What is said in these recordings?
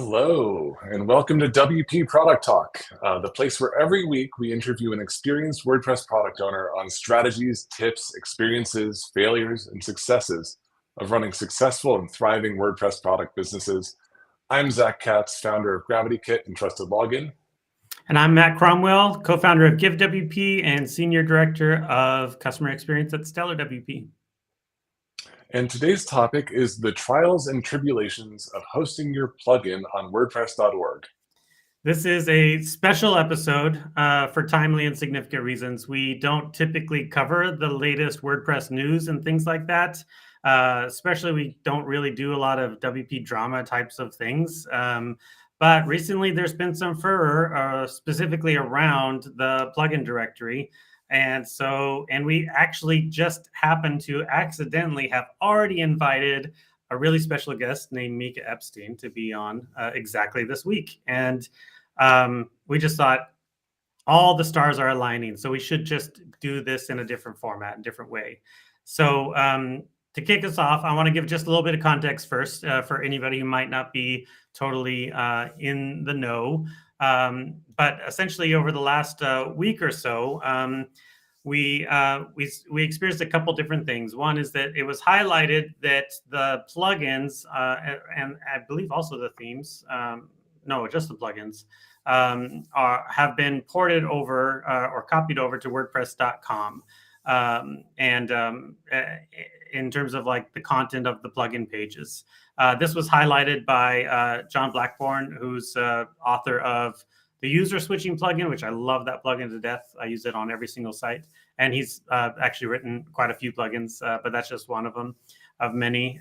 Hello, and welcome to WP Product Talk, the place where every week we interview an experienced WordPress product owner on strategies, tips, experiences, failures, and successes of running successful and thriving WordPress product businesses. I'm Zach Katz, founder of GravityKit and Trusted Login. And I'm Matt Cromwell, co-founder of GiveWP and senior director of customer experience at StellarWP. And today's topic is the trials and tribulations of hosting your plugin on WordPress.org. This is a special episode for timely and significant reasons. We don't typically cover the latest WordPress news and things like that. Especially, we don't really do a lot of WP drama types of things. But recently, there's been some furor specifically around the plugin directory. And we actually just happened to accidentally have already invited a really special guest named Mika Epstein to be on exactly this week. And we just thought all the stars are aligning. So we should just do this in a different format, a different way. So to kick us off, I want to give just a little bit of context first for anybody who might not be totally in the know. But essentially, over the last week or so, we experienced a couple different things. One is that it was highlighted that the plugins and I believe also the themes, no, just the plugins, have been ported over or copied over to WordPress.com. In terms of like the content of the plugin pages. This was highlighted by John Blackburn, who's author of the user switching plugin, which I love that plugin to death. I use it on every single site. And he's actually written quite a few plugins, but that's just one of them, of many.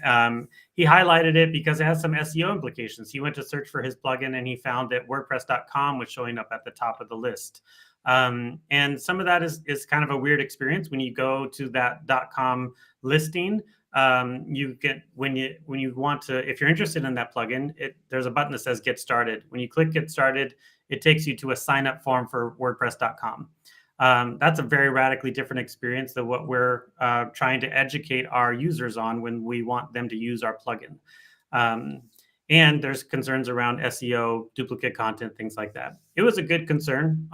He highlighted it because it has some SEO implications. He went to search for his plugin and he found that WordPress.com was showing up at the top of the list. And some of that is kind of a weird experience when you go to that .com listing. You get when you want to, if you're interested in that plugin, there's a button that says Get Started. When you click Get Started, it takes you to a sign up form for WordPress.com. That's a very radically different experience than what we're trying to educate our users on when we want them to use our plugin. And there's concerns around SEO, duplicate content, things like that. It was a good concern.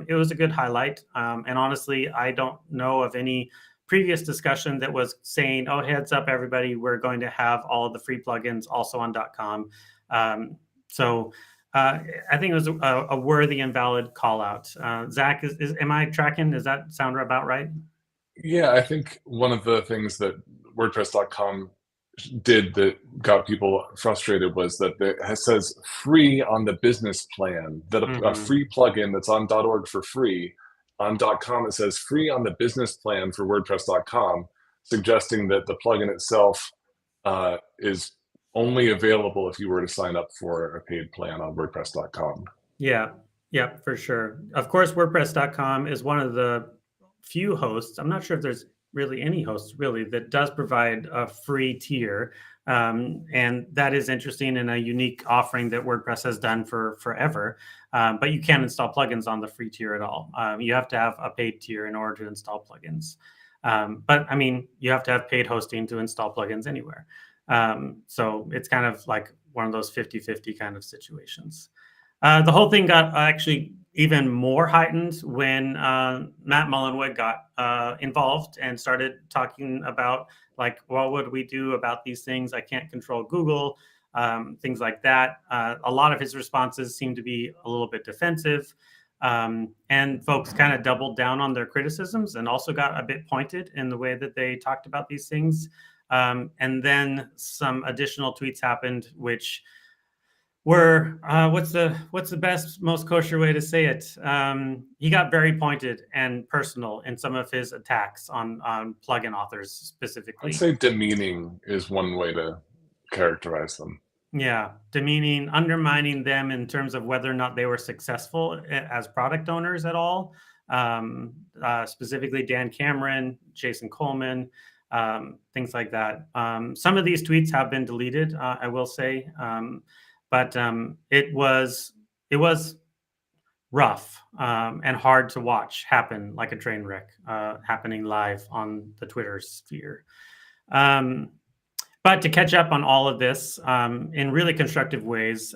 It was a good highlight. And honestly, I don't know of any previous discussion that was saying, oh, heads up, everybody, we're going to have all of the free plugins also on .com. I think it was a worthy and valid call out. Zach, am I tracking? Does that sound about right? Yeah, I think one of the things that WordPress.com did that got people frustrated was that it says free on the business plan, that a free plugin that's on .org for free. On .com, it says free on the business plan for WordPress.com, suggesting that the plugin itself is only available if you were to sign up for a paid plan on WordPress.com. Yeah, for sure. Of course, WordPress.com is one of the few hosts. I'm not sure if there's really any hosts really that does provide a free tier. And that is interesting and a unique offering that WordPress has done for forever. But you can't install plugins on the free tier at all. You have to have a paid tier in order to install plugins. But I mean, you have to have paid hosting to install plugins anywhere. So it's kind of like one of those 50-50 kind of situations. The whole thing got actually even more heightened when Matt Mullenweg got involved and started talking about, like, what would we do about these things? I can't control Google, things like that. A lot of his responses seem to be a little bit defensive. And folks kind of doubled down on their criticisms and also got a bit pointed in the way that they talked about these things. And then some additional tweets happened, which were what's the best, most kosher way to say it? He got very pointed and personal in some of his attacks on plugin authors specifically. I'd say demeaning is one way to characterize them. Yeah, demeaning, undermining them in terms of whether or not they were successful as product owners at all. Specifically, Dan Cameron, Jason Coleman, things like that. Some of these tweets have been deleted, I will say. But it was rough and hard to watch happen like a train wreck happening live on the Twitter sphere. But to catch up on all of this in really constructive ways,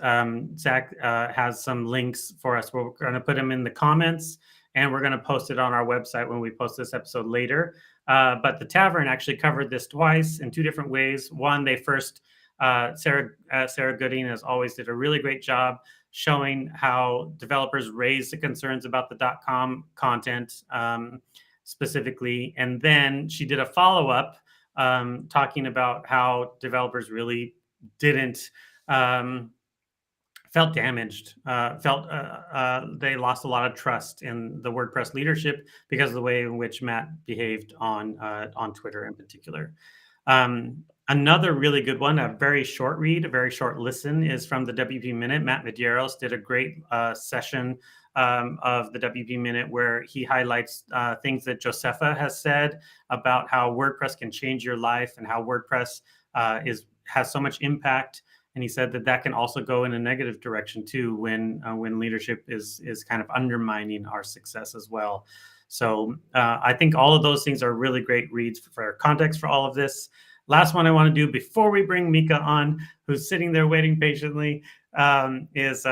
Zach has some links for us. We're going to put them in the comments, and we're going to post it on our website when we post this episode later. But the Tavern actually covered this twice in two different ways. One, they first, Sarah Gooding, as always, did a really great job showing how developers raised the concerns about the .com content specifically. And then she did a follow-up talking about how developers really didn't felt damaged, they lost a lot of trust in the WordPress leadership because of the way in which Matt behaved on Twitter in particular. Another really good one, a very short read, a very short listen, is from the WP Minute. Matt Medeiros did a great session of the WP Minute where he highlights things that Josefa has said about how WordPress can change your life and how WordPress has so much impact. And he said that can also go in a negative direction too when leadership is kind of undermining our success as well. So I think all of those things are really great reads for context for all of this. Last one I want to do before we bring Mika on, who's sitting there waiting patiently, is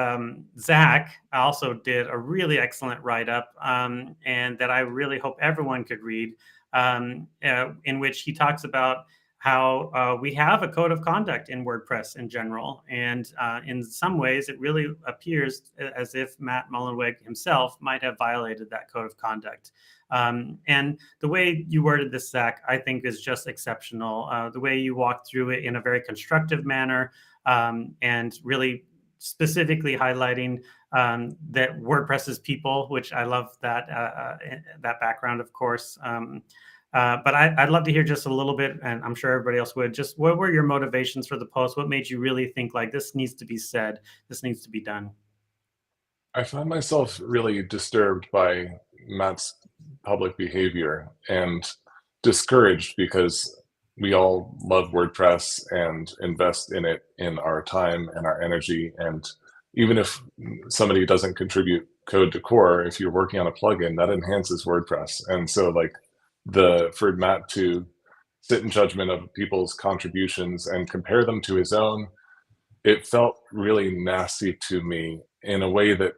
Zach also did a really excellent write-up and that I really hope everyone could read, in which he talks about how we have a code of conduct in WordPress in general. And in some ways, it really appears as if Matt Mullenweg himself might have violated that code of conduct. And the way you worded this, Zach, I think is just exceptional. The way you walked through it in a very constructive manner and really specifically highlighting that WordPress is people, which I love that background, of course. But I'd love to hear just a little bit, and I'm sure everybody else would, just what were your motivations for the post? What made you really think like this needs to be said, this needs to be done? I found myself really disturbed by Matt's public behavior and discouraged because we all love WordPress and invest in it in our time and our energy. And even if somebody doesn't contribute code to core, if you're working on a plugin, that enhances WordPress. And so for Matt to sit in judgment of people's contributions and compare them to his own, it felt really nasty to me in a way that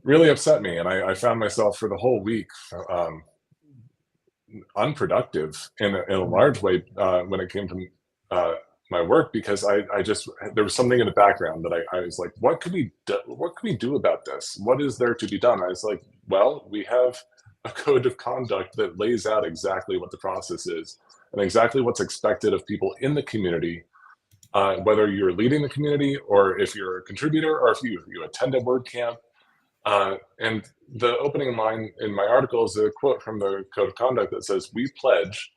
really upset me. And I found myself for the whole week unproductive in a large way when it came to my work, because there was something in the background that I was like, what can we do about this? What is there to be done? I was like, well, we have a code of conduct that lays out exactly what the process is and exactly what's expected of people in the community, whether you're leading the community or if you're a contributor or if you attend a WordCamp. And the opening line in my article is a quote from the code of conduct that says, "We pledge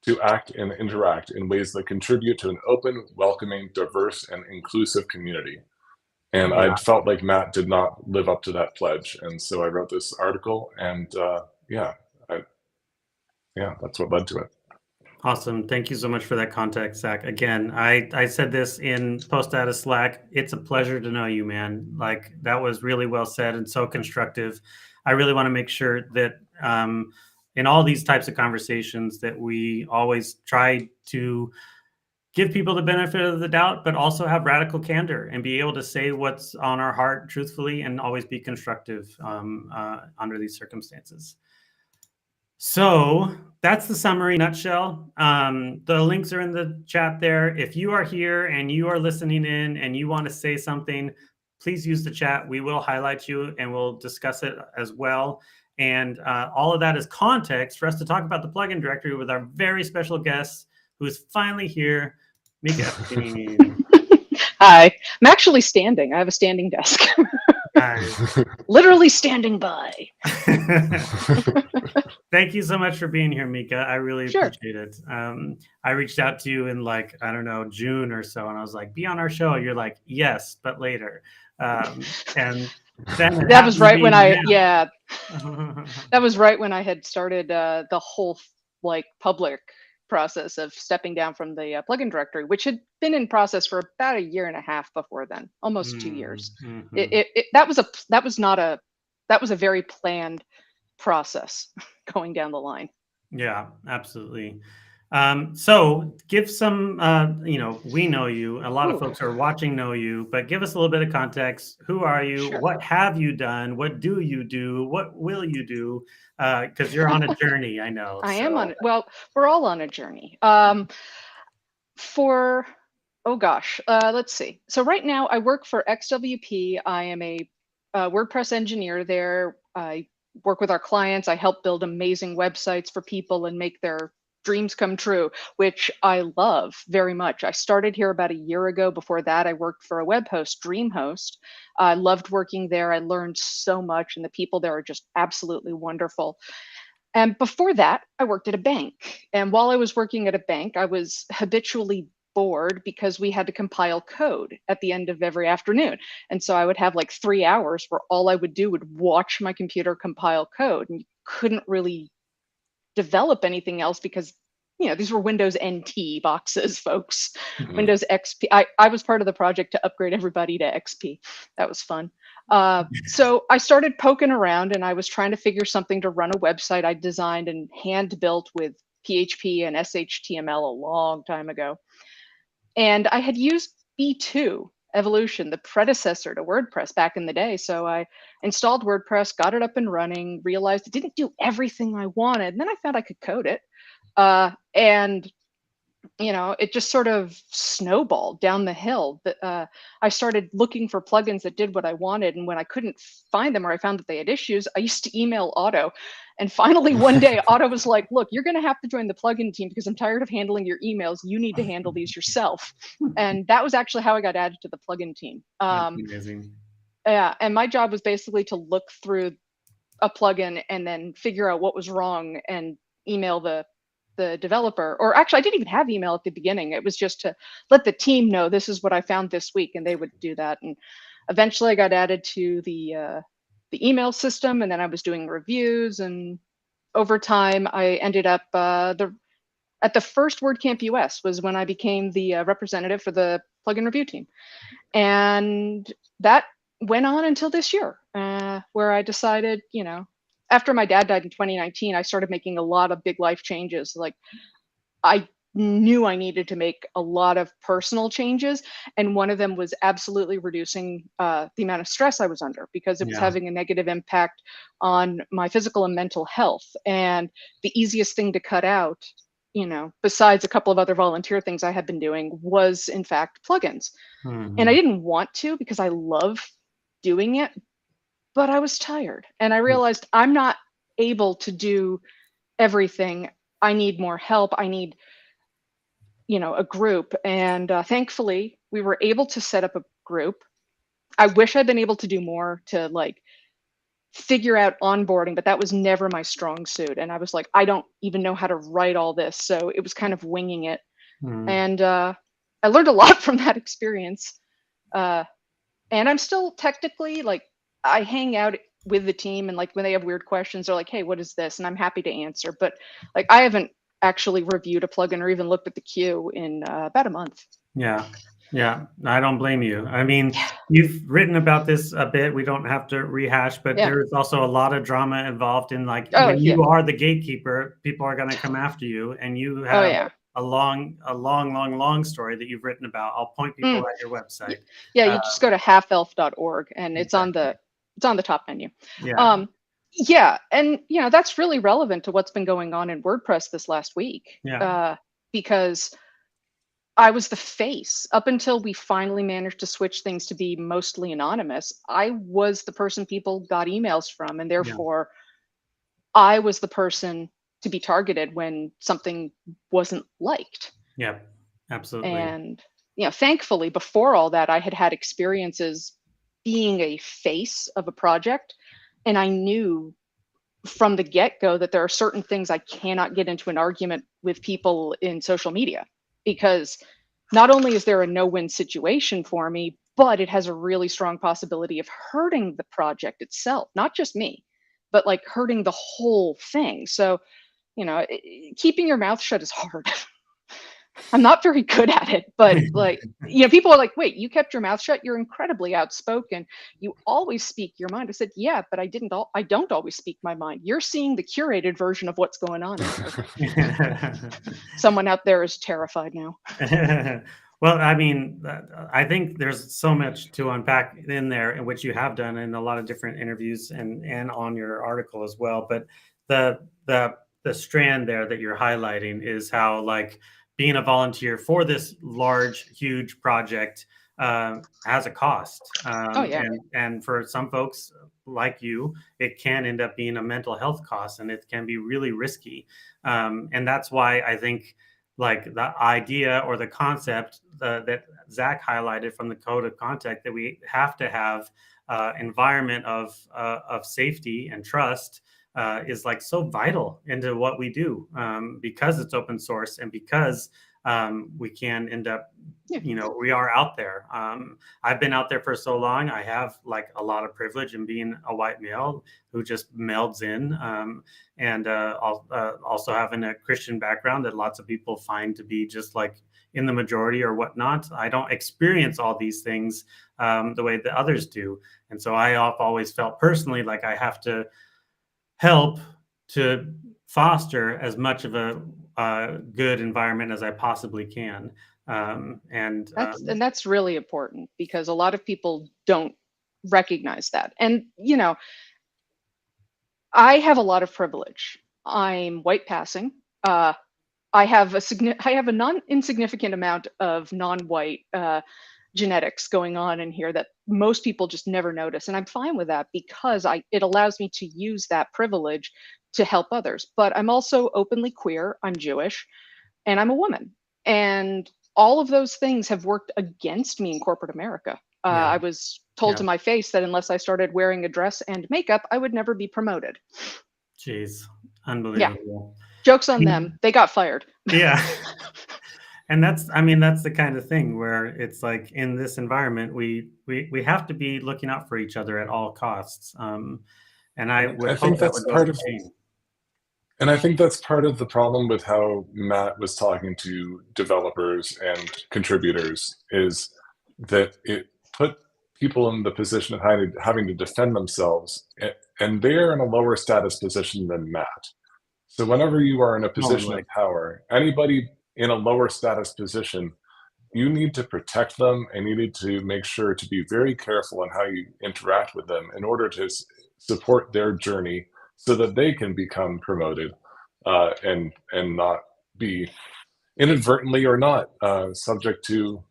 to act and interact in ways that contribute to an open, welcoming, diverse, and inclusive community." And I felt like Matt did not live up to that pledge. And so I wrote this article, and that's what led to it. Awesome. Thank you so much for that context, Zach. Again, I said this in post status Slack. It's a pleasure to know you, man. Like, that was really well said and so constructive. I really want to make sure that in all these types of conversations that we always try to give people the benefit of the doubt, but also have radical candor and be able to say what's on our heart truthfully and always be constructive under these circumstances. So that's the summary nutshell. The links are in the chat there. If you are here and you are listening in and you want to say something, please use the chat. We will highlight you and we'll discuss it as well. And all of that is context for us to talk about the plugin directory with our very special guest who is finally here, Mika Epstein. Hi. I'm actually standing. I have a standing desk. Literally standing by. Thank you so much for being here, Mika. I really appreciate it. I reached out to you in June or so, and I was like, be on our show. You're like, yes, but later. And then that was right when that was right when I had started the whole public process of stepping down from the plugin directory, which had been in process for about 1.5 years before then, almost 2 years. That was a very planned process going down the line. Yeah, absolutely. So give some, we know you, a lot of folks who are watching know you, but give us a little bit of context. Who are you? Sure. What have you done? What do you do? What will you do? Because you're on a journey, I know. I am on it. Well, we're all on a journey. Let's see. So right now I work for XWP. I am a WordPress engineer there. I work with our clients. I help build amazing websites for people and make their dreams come true, which I love very much. I started here about a year ago. Before that, I worked for a web host, DreamHost. I loved working there. I learned so much, and the people there are just absolutely wonderful. And before that, I worked at a bank. And while I was working at a bank, I was habitually bored because we had to compile code at the end of every afternoon. And so I would have like 3 hours where all I would do would watch my computer compile code, and you couldn't really develop anything else because these were Windows NT boxes, folks. Windows XP. I was part of the project to upgrade everybody to XP. That was fun. So I started poking around, and I was trying to figure something to run a website I designed and hand built with PHP and SHTML a long time ago. And I had used B2 Evolution, the predecessor to WordPress back in the day. So I installed WordPress, got it up and running, realized it didn't do everything I wanted. And then I found I could code it. And it just sort of snowballed down the hill. I started looking for plugins that did what I wanted. And when I couldn't find them, or I found that they had issues, I used to email Otto. And finally, one day, Otto was like, look, you're going to have to join the plugin team because I'm tired of handling your emails. You need to handle these yourself. And that was actually how I got added to the plugin team. Amazing. Yeah. And my job was basically to look through a plugin and then figure out what was wrong and email the developer. Or actually, I didn't even have email at the beginning. It was just to let the team know this is what I found this week, and they would do that. And eventually I got added to the email system, and then I was doing reviews. And over time, I ended up at the first WordCamp US was when I became the representative for the plugin review team. And that went on until this year, where I decided, after my dad died in 2019, I started making a lot of big life changes. Like, I knew I needed to make a lot of personal changes. And one of them was absolutely reducing the amount of stress I was under, because it was having a negative impact on my physical and mental health. And the easiest thing to cut out, besides a couple of other volunteer things I had been doing, was in fact plugins. And I didn't want to, because I love doing it, but I was tired, and I realized I'm not able to do everything. I need more help. I need, a group. And thankfully, we were able to set up a group. I wish I'd been able to do more to figure out onboarding, but that was never my strong suit. And I was like, I don't even know how to write all this. So it was kind of winging it. And I learned a lot from that experience. And I'm still technically I hang out with the team, and when they have weird questions, they're like, hey, what is this? And I'm happy to answer. But I haven't actually reviewed a plugin or even looked at the queue in about a month. Yeah. I don't blame you. I mean, you've written about this a bit. We don't have to rehash, but there's also a lot of drama involved in when you are the gatekeeper, people are going to come after you, and you have a long story that you've written about. I'll point people at your website. Yeah, you just go to halfelf.org, and it's on the top menu. And that's really relevant to what's been going on in WordPress this last week. Because I was the face up until we finally managed to switch things to be mostly anonymous. I was the person people got emails from, and therefore I was the person to be targeted when something wasn't liked. Yeah, absolutely. And thankfully, before all that, I had experiences being a face of a project, and I knew from the get-go that there are certain things I cannot get into an argument with people in social media, because not only is there a no-win situation for me, but it has a really strong possibility of hurting the project itself, not just me, but hurting the whole thing. So, keeping your mouth shut is hard. I'm not very good at it, but like, people are like, wait, you kept your mouth shut. You're incredibly outspoken. You always speak your mind. I said, yeah, but I don't always speak my mind. You're seeing the curated version of what's going on in here. Someone out there is terrified now. Well, I mean, I think there's so much to unpack in there, in which you have done in a lot of different interviews and on your article as well. But the strand there that you're highlighting is how, like, being a volunteer for this large, huge project has a cost. Oh, yeah. And for some folks like you, it can end up being a mental health cost, and it can be really risky. And that's why I think, like, the idea or the concept that Zach highlighted from the code of conduct, that we have to have environment of safety and trust is like so vital into what we do, because it's open source and because we can end up, we are out there. I've been out there for so long. I have like a lot of privilege in being a white male who just melds in, and also having a Christian background that lots of people find to be just like in the majority or whatnot. I don't experience all these things the way that others do. And so I have always felt personally like I have to help to foster as much of a good environment as I possibly can. And that's really important, because a lot of people don't recognize that. And, I have a lot of privilege. I'm white passing. I have a non-insignificant amount of non-white genetics going on in here that most people just never notice. And I'm fine with that, because it allows me to use that privilege to help others. But I'm also openly queer, I'm Jewish, and I'm a woman. And all of those things have worked against me in corporate America. I was told to my face that unless I started wearing a dress and makeup, I would never be promoted. Jeez, unbelievable. Yeah. Joke's on them. They got fired. Yeah. And that's the kind of thing where it's like, in this environment, we have to be looking out for each other at all costs. And I think that's part of it. And I think that's part of the problem with how Matt was talking to developers and contributors, is that it put people in the position of having to defend themselves, and they're in a lower status position than Matt. So whenever you are in a position of power, anybody in a lower status position, you need to protect them, and you need to make sure to be very careful on how you interact with them in order to support their journey, so that they can become promoted and not be inadvertently or not subject to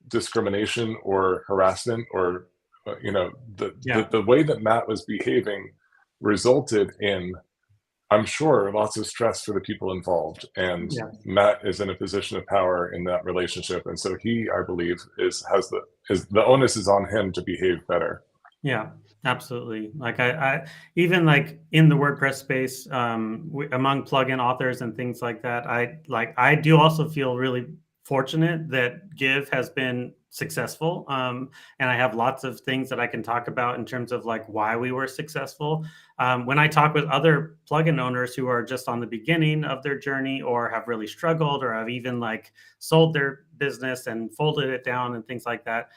discrimination or harassment, or the way that Matt was behaving resulted in, I'm sure, lots of stress for the people involved. And Matt is in a position of power in that relationship, and so he, I believe, the onus is on him to behave better. Yeah, absolutely. Like I even like in the WordPress space, among plugin authors and things like that, I do also feel really fortunate that Give has been successful. And I have lots of things that I can talk about in terms of like why we were successful. When I talk with other plugin owners who are just on the beginning of their journey, or have really struggled, or have even like sold their business and folded it down and things like that,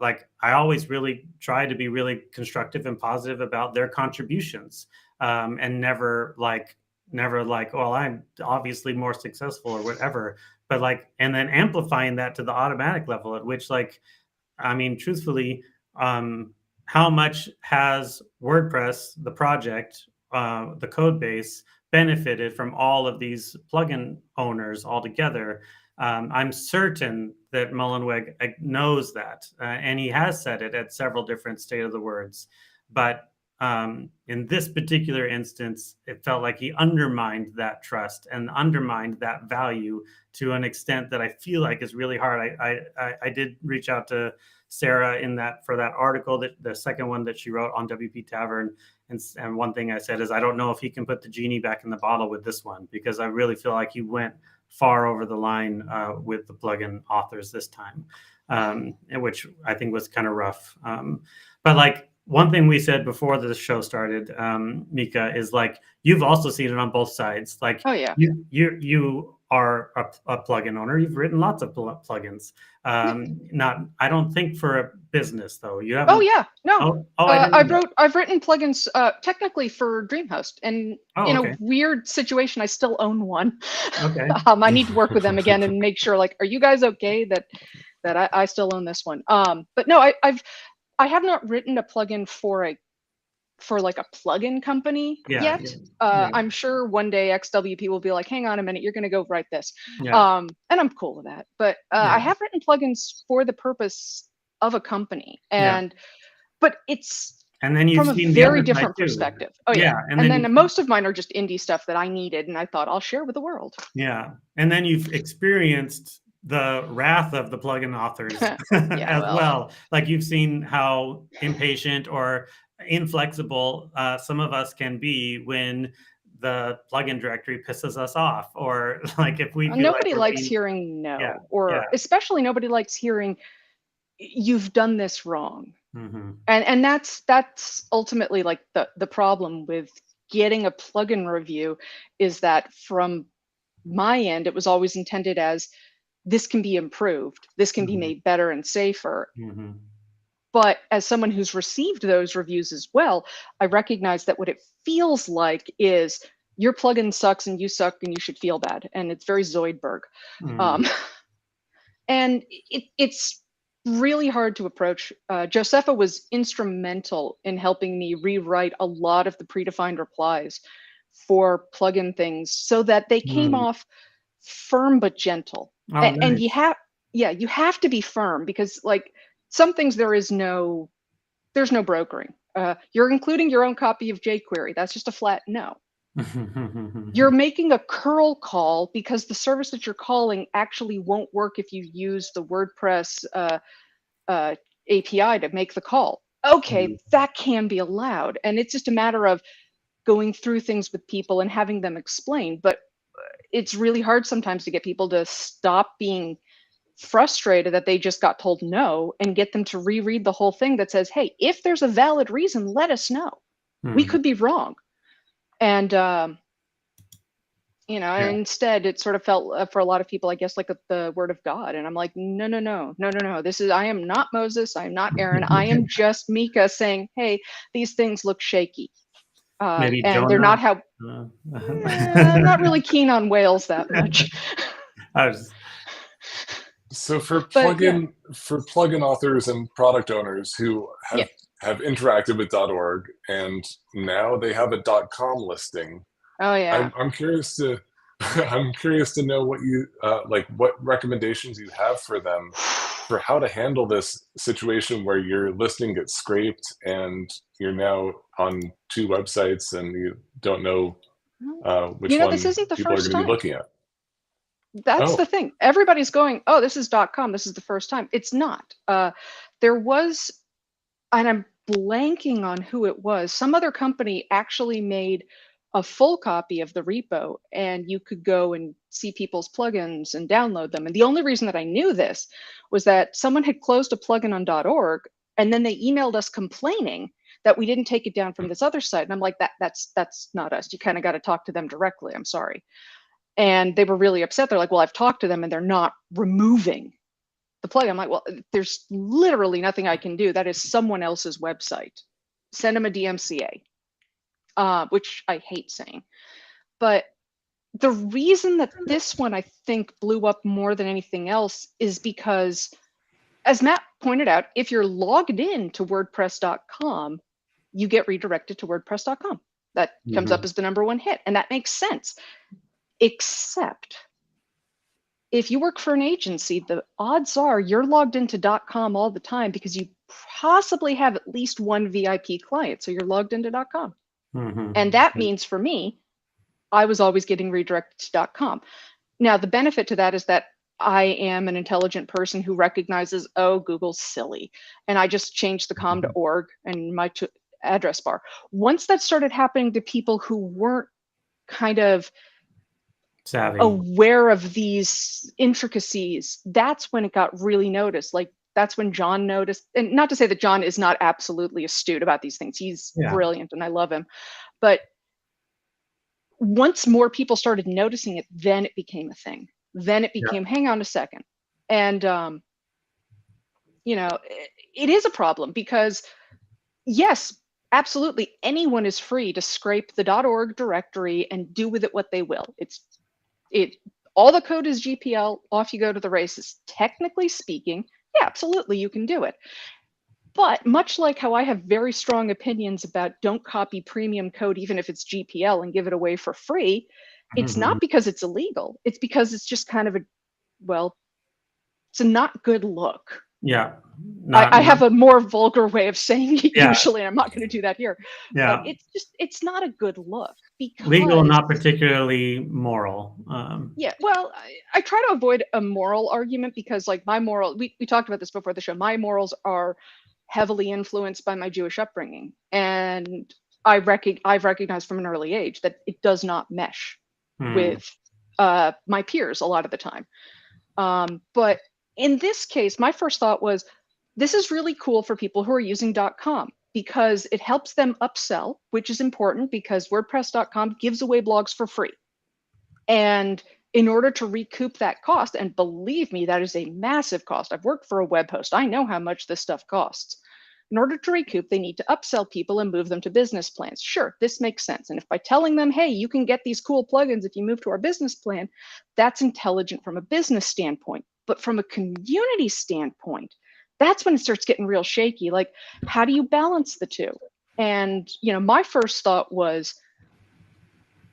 like I always really try to be really constructive and positive about their contributions, and never like, well, I'm obviously more successful or whatever, but like, and then amplifying that to the automatic level at which, like, I mean, truthfully, how much has WordPress, the project, the code base, benefited from all of these plugin owners all together? I'm certain that Mullenweg knows that, and he has said it at several different State of the Words. But in this particular instance, it felt like he undermined that trust and undermined that value to an extent that I feel like is really hard. I did reach out to Sarah for that article, that the second one that she wrote on WP Tavern. And one thing I said is, I don't know if he can put the genie back in the bottle with this one, because I really feel like he went far over the line with the plugin authors this time, which I think was kind of rough. But like, one thing we said before the show started, Mika, is like, you've also seen it on both sides. Like, oh yeah, you are a plugin owner. You've written lots of plugins. I don't think for a business though. You haven't. Oh yeah, no. I've written plugins technically for DreamHost, and in a weird situation, I still own one. Okay. I need to work with them again and make sure, like, are you guys okay that I still own this one? But no, I have not written a plugin for like a plugin company yet. I'm sure one day XWP will be like, hang on a minute, you're going to go write this. And I'm cool with that. But I have written plugins for the purpose of a company, but it's and then from a very different perspective. Oh yeah. And then most of mine are just indie stuff that I needed, and I thought I'll share with the world. Yeah. And then you've experienced the wrath of the plugin authors well. Like you've seen how impatient or inflexible some of us can be when the plugin directory pisses us off, or like if we nobody likes hearing no, or especially nobody likes hearing you've done this wrong. And that's ultimately like the problem with getting a plugin review, is that from my end it was always intended as this can be improved, this can be made better and safer. But as someone who's received those reviews as well, I recognize that what it feels like is your plugin sucks and you suck and you should feel bad. And it's very Zoidberg. And it's really hard to approach. Josepha was instrumental in helping me rewrite a lot of the predefined replies for plugin things so that they came off firm but gentle. And you have to be firm, because like some things there's no brokering. You're including your own copy of jQuery. That's just a flat no. You're making a curl call because the service that you're calling actually won't work if you use the WordPress API to make the call. Okay, that can be allowed. And it's just a matter of going through things with people and having them explain. But it's really hard sometimes to get people to stop being frustrated that they just got told no, and get them to reread the whole thing that says, hey, if there's a valid reason, let us know. We could be wrong. And instead it sort of felt for a lot of people, I guess, like the word of God. And I'm like, no. I am not Moses, I am not Aaron. I am just Mika saying, hey, these things look shaky. And Jonah. They're not how I'm not really keen on whales that much. So for plugin authors and product owners who have interacted with .org and now they have a .com listing. Oh yeah. I'm curious to know what you what recommendations you have for them for how to handle this situation where your listing gets scraped and you're now on two websites and you don't know which one this isn't the people are first going to time. be looking at. That's the thing. Everybody's going, oh, this is .com. This is the first time. It's not. There was, and I'm blanking on who it was. Some other company actually made a full copy of the repo, and you could go and see people's plugins and download them. And the only reason that I knew this was that someone had closed a plugin on .org, and then they emailed us complaining that we didn't take it down from this other site. And I'm like, that's not us. You kind of got to talk to them directly. I'm sorry. And they were really upset. They're like, well, I've talked to them and they're not removing the plugin. I'm like, well, there's literally nothing I can do. That is someone else's website. Send them a DMCA, which I hate saying. But the reason that this one, I think, blew up more than anything else is because, as Matt pointed out, if you're logged in to WordPress.com, you get redirected to WordPress.com. That comes up as the #1 hit. And that makes sense. Except if you work for an agency, the odds are you're logged into .com all the time because you possibly have at least one VIP client. So you're logged into .com. And that means for me, I was always getting redirected to .com. Now, the benefit to that is that I am an intelligent person who recognizes, oh, Google's silly. And I just changed the com to .org and my address bar. Once that started happening to people who weren't kind of savvy, aware of these intricacies, that's when it got really noticed. Like, that's when John noticed, and not to say that John is not absolutely astute about these things. He's brilliant and I love him. But once more people started noticing it, then it became a thing. Then it became, hang on a second. And, you know, it is a problem because, yes, absolutely, anyone is free to scrape the .org directory and do with it what they will. All the code is GPL, off you go to the races. Technically speaking, yeah, absolutely, you can do it. But much like how I have very strong opinions about don't copy premium code, even if it's GPL, and give it away for free, it's not because it's illegal. It's because it's just kind of it's a not good look. Yeah. I have a more vulgar way of saying it usually, and I'm not going to do that here. Yeah. But it's not a good look. Because, legal, not particularly moral. Yeah, well, I try to avoid a moral argument because, like, my moral, we talked about this before the show, my morals are heavily influenced by my Jewish upbringing. And I've recognized from an early age that it does not mesh with my peers a lot of the time. But in this case, my first thought was, this is really cool for people who are using .com because it helps them upsell, which is important because WordPress.com gives away blogs for free. And in order to recoup that cost, and believe me, that is a massive cost. I've worked for a web host. I know how much this stuff costs. In order to recoup, they need to upsell people and move them to business plans. Sure, this makes sense. And if by telling them, hey, you can get these cool plugins if you move to our business plan, that's intelligent from a business standpoint. But from a community standpoint, that's when it starts getting real shaky. Like, how do you balance the two? And, you know, my first thought was,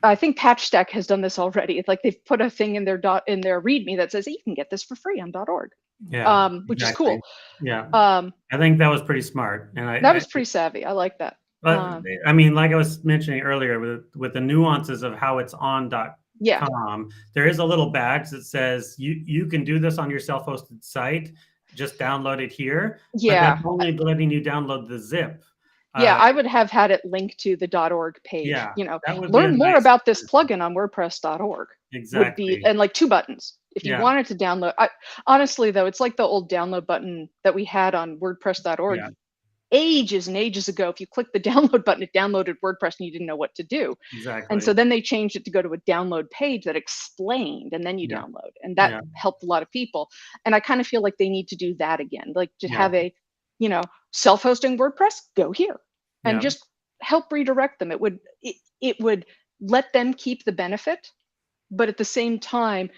I think PatchStack has done this already. It's like they've put a thing in their README that says, hey, you can get this for free on .org. Yeah, which is cool. Yeah, I think that was pretty smart, and that was pretty savvy. I like that. But I mean, like I was mentioning earlier, with the nuances of how it's on .com, there is a little badge that says you can do this on your self-hosted site. Just download it here. Yeah, but that's only letting you download the zip. Yeah, I would have had it linked to the .org page. Yeah, you know, learn more about this plugin on WordPress.org. Exactly. Would be, and like 2 buttons. If you wanted to download, honestly though, it's like the old download button that we had on WordPress.org ages and ages ago. If you click the download button, it downloaded WordPress and you didn't know what to do. Exactly. And so then they changed it to go to a download page that explained, and then you download, and that helped a lot of people. And I kind of feel like they need to do that again, like to have a, you know, self-hosting WordPress, go here, and just help redirect them. It would let them keep the benefit, but at the same time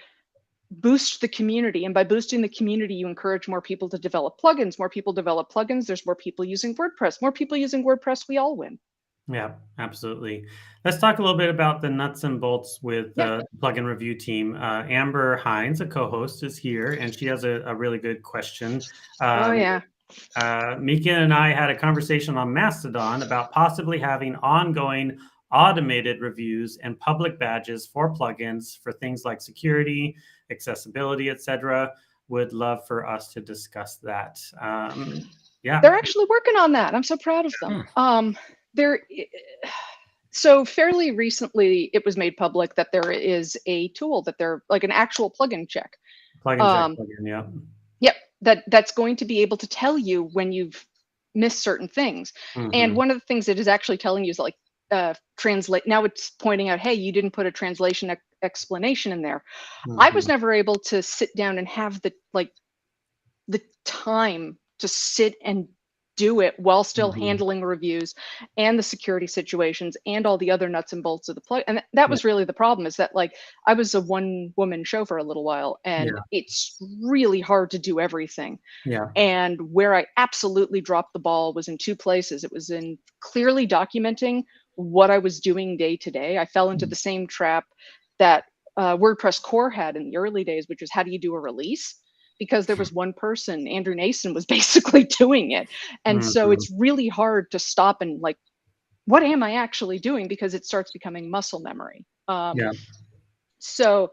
boost the community. And by boosting the community, you encourage more people to develop plugins. More people develop plugins, there's more people using WordPress. More people using WordPress, we all win. Yeah, absolutely. Let's talk a little bit about the nuts and bolts with the plugin review team. Amber Hines, a co-host, is here, and she has a really good question. Mika and I had a conversation on Mastodon about possibly having ongoing automated reviews and public badges for plugins for things like security, accessibility, etc. Would love for us to discuss that. They're actually working on that. I'm so proud of them. So fairly recently, it was made public that there is a tool that they're like an actual plugin check. Yep, that's going to be able to tell you when you've missed certain things. And one of the things it is actually telling you is like translate. Now it's pointing out, hey, you didn't put a translation explanation in there. I was never able to sit down and have the time to sit and do it while still handling reviews and the security situations and all the other nuts and bolts of the plug. And that was really the problem, is that like I was a one-woman show for a little while, and it's really hard to do everything. And where I absolutely dropped the ball was in 2 places. It was in clearly documenting what I was doing day to day. I fell into the same trap that WordPress core had in the early days, which was, how do you do a release? Because there was one person, Andrew Nason, was basically doing it. And so it's really hard to stop and like, what am I actually doing? Because it starts becoming muscle memory. So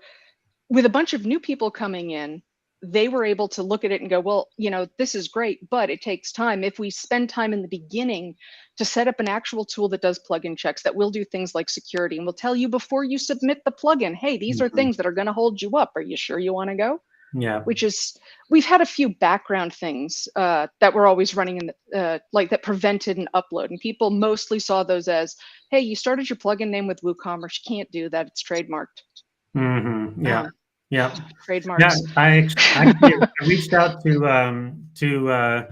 with a bunch of new people coming in, they were able to look at it and go, well, you know, this is great, but it takes time. If we spend time in the beginning to set up an actual tool that does plugin checks, that will do things like security, and will tell you before you submit the plugin, hey, these are things that are going to hold you up. Are you sure you want to go? Yeah. Which is, we've had a few background things that were always running in the, like that prevented an upload. And people mostly saw those as, hey, you started your plugin name with WooCommerce. You can't do that. It's trademarked. Yeah. Yeah. Trademarks. Yeah. I reached out to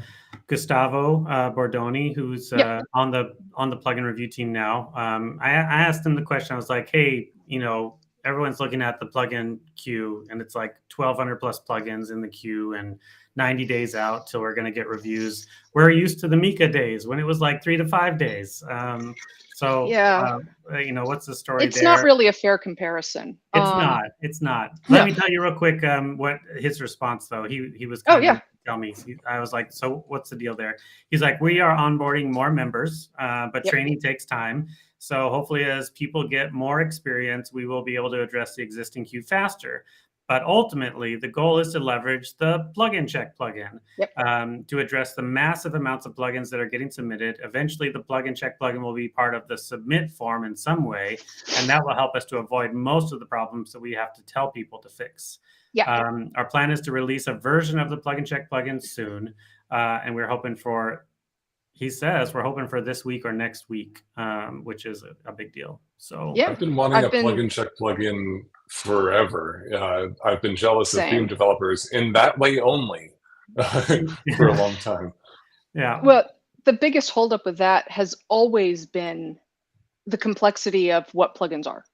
Gustavo Bordoni, who's on the plugin review team now. I asked him the question. I was like, hey, you know, everyone's looking at the plugin queue, and it's like 1,200 plus plugins in the queue, and 90 days out till we're going to get reviews. We're used to the Mika days when it was like 3 to 5 days. You know, what's the story it's there? Not really a fair comparison. It's not. Let me tell you real quick what his response, though. He was kind of tell me. I was like, so what's the deal there? He's like, we are onboarding more members, but training takes time. So hopefully as people get more experience, we will be able to address the existing queue faster. But ultimately, the goal is to leverage the plugin check plugin to address the massive amounts of plugins that are getting submitted. Eventually, the plugin check plugin will be part of the submit form in some way, and that will help us to avoid most of the problems that we have to tell people to fix. Our plan is to release a version of the plugin check plugin soon, and we're hoping for, he says, we're hoping for this week or next week, which is a big deal. So I've been wanting a plugin check plugin forever. I've been jealous of theme developers in that way only for a long time. Yeah. Well, the biggest holdup with that has always been the complexity of what plugins are.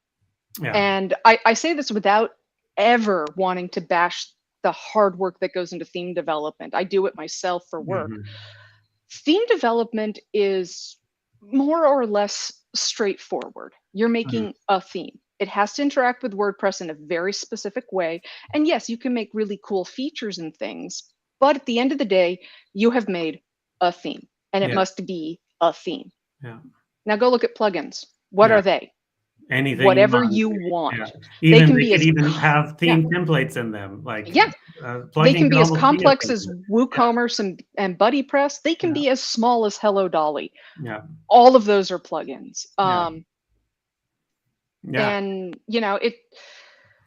And I say this without ever wanting to bash the hard work that goes into theme development. I do it myself for work. Theme development is more or less straightforward. You're making a theme. It has to interact with WordPress in a very specific way. And yes, you can make really cool features and things, but at the end of the day, you have made a theme, and it must be a theme. Now go look at plugins. What are they? Anything, whatever you want. They could even have theme templates in them. Like they can be as complex as WooCommerce and BuddyPress. They can be as small as Hello Dolly. All of those are plugins. And you know it.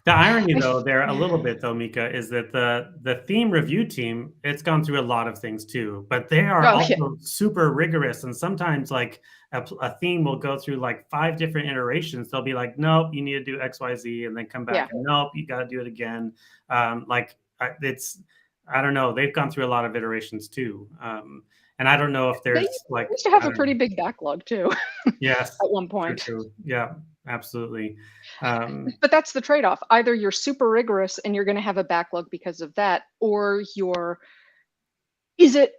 The irony, though, there a little bit, though, Mika, is that the theme review team, it's gone through a lot of things too, but they are also super rigorous. And sometimes, like a theme will go through like 5 different iterations. They'll be like, nope, you need to do X, Y, Z, and then come back. And nope, you got to do it again. I don't know. They've gone through a lot of iterations too. And I don't know if there's they used to have a pretty big backlog too. Yes. At one point. True. Yeah. Absolutely. But that's the trade-off. Either you're super rigorous and you're going to have a backlog because of that, or is it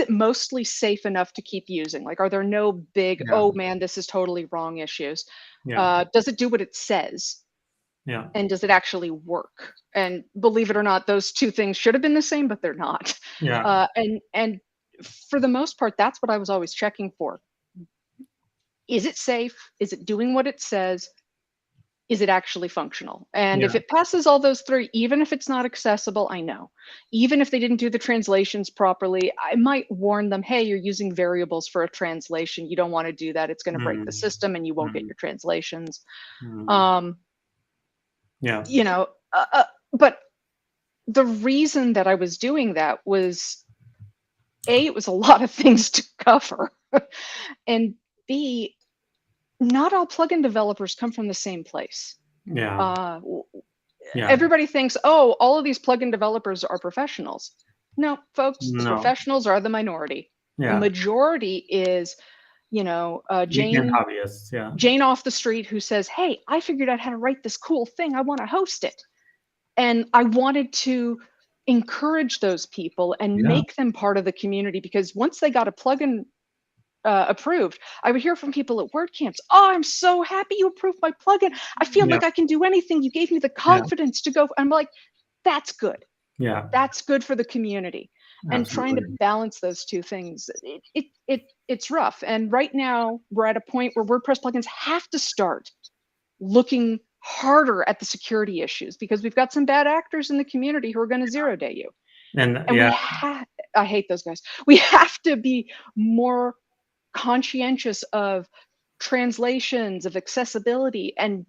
mostly safe enough to keep using? Like, are there no big, oh man, this is totally wrong issues? Does it do what it says? And does it actually work? And believe it or not, those two things should have been the same, but they're not. And for the most part, that's what I was always checking for. Is it safe? Is it doing what it says? Is it actually functional? And if it passes all those 3, even if it's not accessible, I know. Even if they didn't do the translations properly, I might warn them, hey, you're using variables for a translation. You don't want to do that. It's going to break the system and you won't get your translations. You know, but the reason that I was doing that was, A, it was a lot of things to cover. And B, not all plugin developers come from the same place. Everybody thinks, oh, all of these plugin developers are professionals. No, folks, professionals are the minority. The majority is, you know, Jane off the street who says, hey, I figured out how to write this cool thing. I want to host it. And I wanted to encourage those people and make them part of the community, because once they got a plugin approved, I would hear from people at WordCamps, oh, I'm so happy you approved my plugin. I feel like I can do anything. You gave me the confidence to go. I'm like, that's good. That's good for the community. And trying to balance those two things, it's rough. And right now we're at a point where WordPress plugins have to start looking harder at the security issues, because we've got some bad actors in the community who are going to 0-day you. And I hate those guys. We have to be more conscientious of translations, of accessibility, and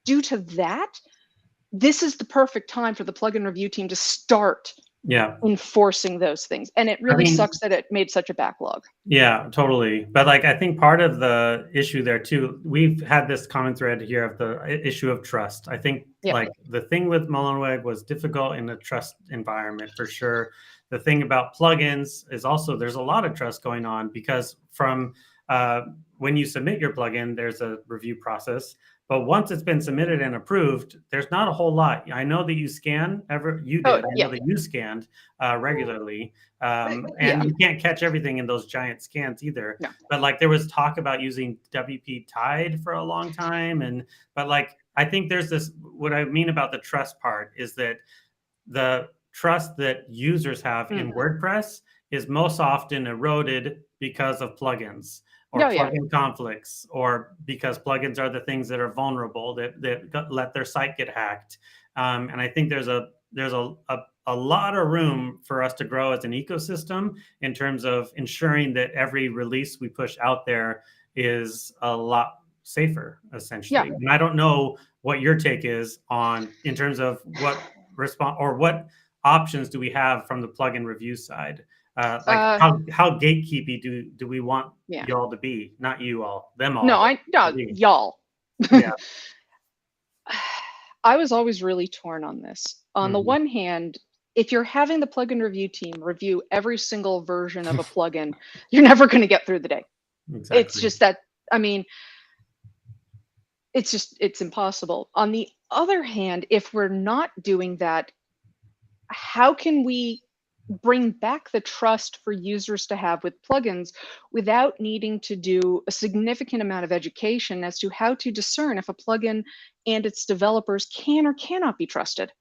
due to that, this is the perfect time for the plugin review team to start enforcing those things. And it really sucks that it made such a backlog. Yeah, totally. But like, I think part of the issue there too, we've had this common thread here of the issue of trust. I think like the thing with Mullenweg was difficult in a trust environment for sure. The thing about plugins is also there's a lot of trust going on, because from when you submit your plugin, there's a review process. But once it's been submitted and approved, there's not a whole lot. I know that you scan, I know that you scanned regularly, and you can't catch everything in those giant scans either. No. But like there was talk about using WP Tide for a long time, but like I think there's this. What I mean about the trust part is that the trust that users have in WordPress is most often eroded because of plugins. Or plugin conflicts, or because plugins are the things that are vulnerable, that let their site get hacked. And I think there's a lot of room for us to grow as an ecosystem in terms of ensuring that every release we push out there is a lot safer, essentially. And I don't know what your take is on in terms of what what options do we have from the plugin review side. How gatekeepy do we want y'all to be? Not you all, them all. No, y'all. Yeah. I was always really torn on this. On the one hand, if you're having the plugin review team review every single version of a plugin, you're never going to get through the day. Exactly. It's just that, I mean, it's impossible. On the other hand, if we're not doing that, how can we bring back the trust for users to have with plugins without needing to do a significant amount of education as to how to discern if a plugin and its developers can or cannot be trusted?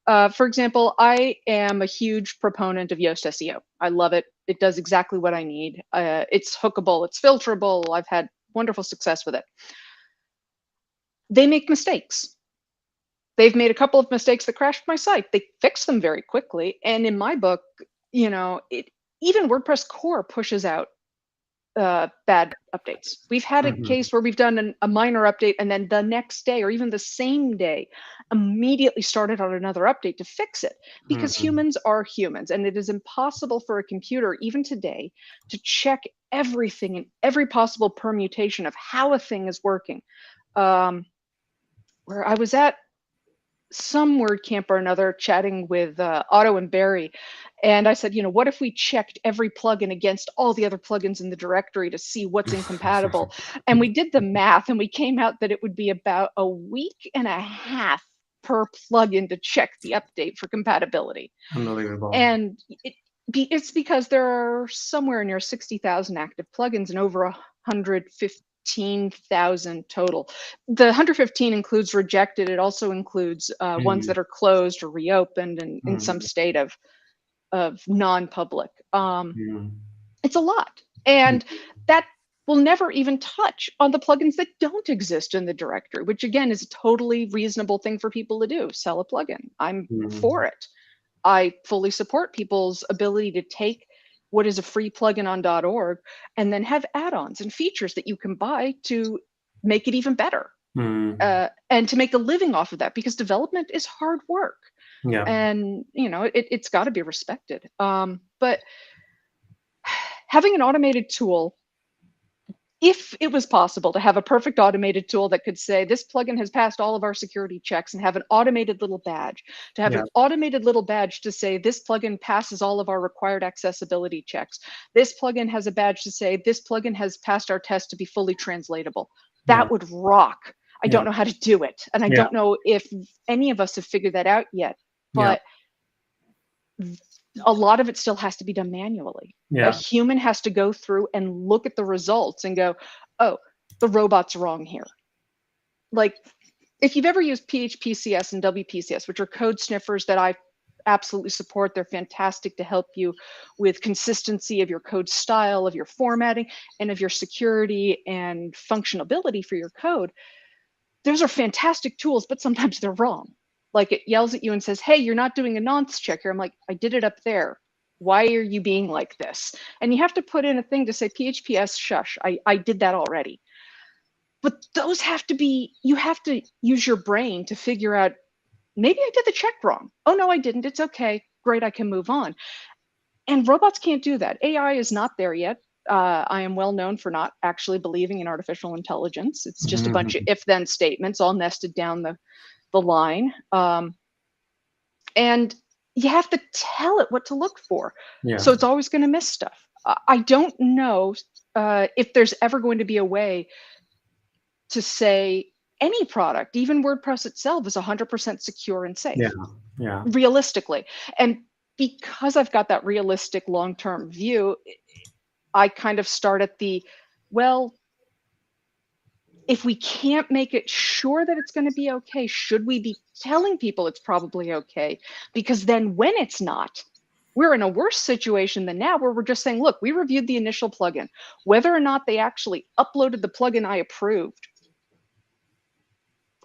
For example, I am a huge proponent of Yoast SEO. I love it. It does exactly what I need. It's hookable, it's filterable. I've had wonderful success with it. They make mistakes. They've made a couple of mistakes that crashed my site. They fixed them very quickly. And in my book, you know, even WordPress core pushes out bad updates. We've had a case where we've done a minor update and then the next day or even the same day immediately started on another update to fix it, because humans are humans, and it is impossible for a computer even today to check everything and every possible permutation of how a thing is working. Where I was at some WordCamp or another chatting with Otto and Barry, and I said, you know, what if we checked every plugin against all the other plugins in the directory to see what's incompatible? And we did the math, and we came out that it would be about a week and a half per plugin to check the update for compatibility. Unbelievable. And it's because there are somewhere near 60,000 active plugins and over 115,000 total. The 115 includes rejected. It also includes ones that are closed or reopened and in some state of non-public. It's a lot, and that will never even touch on the plugins that don't exist in the directory, which again is a totally reasonable thing for people to do. Sell a plugin. I'm for it. I fully support people's ability to take what is a free plugin on .org and then have add-ons and features that you can buy to make it even better, and to make a living off of that, because development is hard work. And you know, it's got to be respected. But having an automated tool, if it was possible to have a perfect automated tool that could say this plugin has passed all of our security checks and have an automated little badge, to have an automated little badge to say this plugin passes all of our required accessibility checks. This plugin has a badge to say this plugin has passed our test to be fully translatable. That would rock. I don't know how to do it. And I don't know if any of us have figured that out yet, but a lot of it still has to be done manually. A human has to go through and look at the results and go, oh, the robot's wrong here. Like, if you've ever used PHPCS and WPCS, which are code sniffers that I absolutely support, they're fantastic to help you with consistency of your code style, of your formatting, and of your security and functionality for your code. Those are fantastic tools, but sometimes they're wrong. Like, it yells at you and says, hey, you're not doing a nonce check here. I'm like, I did it up there. Why are you being like this? And you have to put in a thing to say PHPS shush. I did that already. But those have to be, you have to use your brain to figure out maybe I did the check wrong. Oh, no, I didn't. It's okay. Great, I can move on. And robots can't do that. AI is not there yet. I am well known for not actually believing in artificial intelligence. It's just a bunch of if-then statements all nested down the line. And you have to tell it what to look for. Yeah. So it's always going to miss stuff. I don't know if there's ever going to be a way to say any product, even WordPress itself, is 100% secure and safe. Yeah. Realistically. And because I've got that realistic long-term view, I kind of start at well, if we can't make it sure that it's going to be okay, should we be telling people it's probably okay? Because then when it's not, we're in a worse situation than now, where we're just saying, look, we reviewed the initial plugin. Whether or not they actually uploaded the plugin I approved,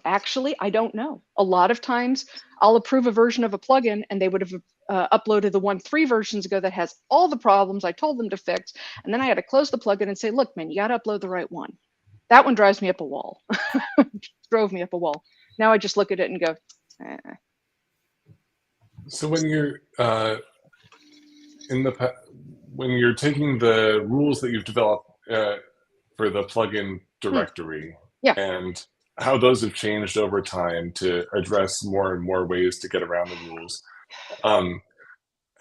actually, I don't know. A lot of times I'll approve a version of a plugin and they would have uploaded the one 3 versions ago that has all the problems I told them to fix. And then I had to close the plugin and say, look, man, you got to upload the right one. That one drives me up a wall. Drove me up a wall. Now I just look at it and go, eh. So when you're when you're taking the rules that you've developed for the plugin directory, and how those have changed over time to address more and more ways to get around the rules,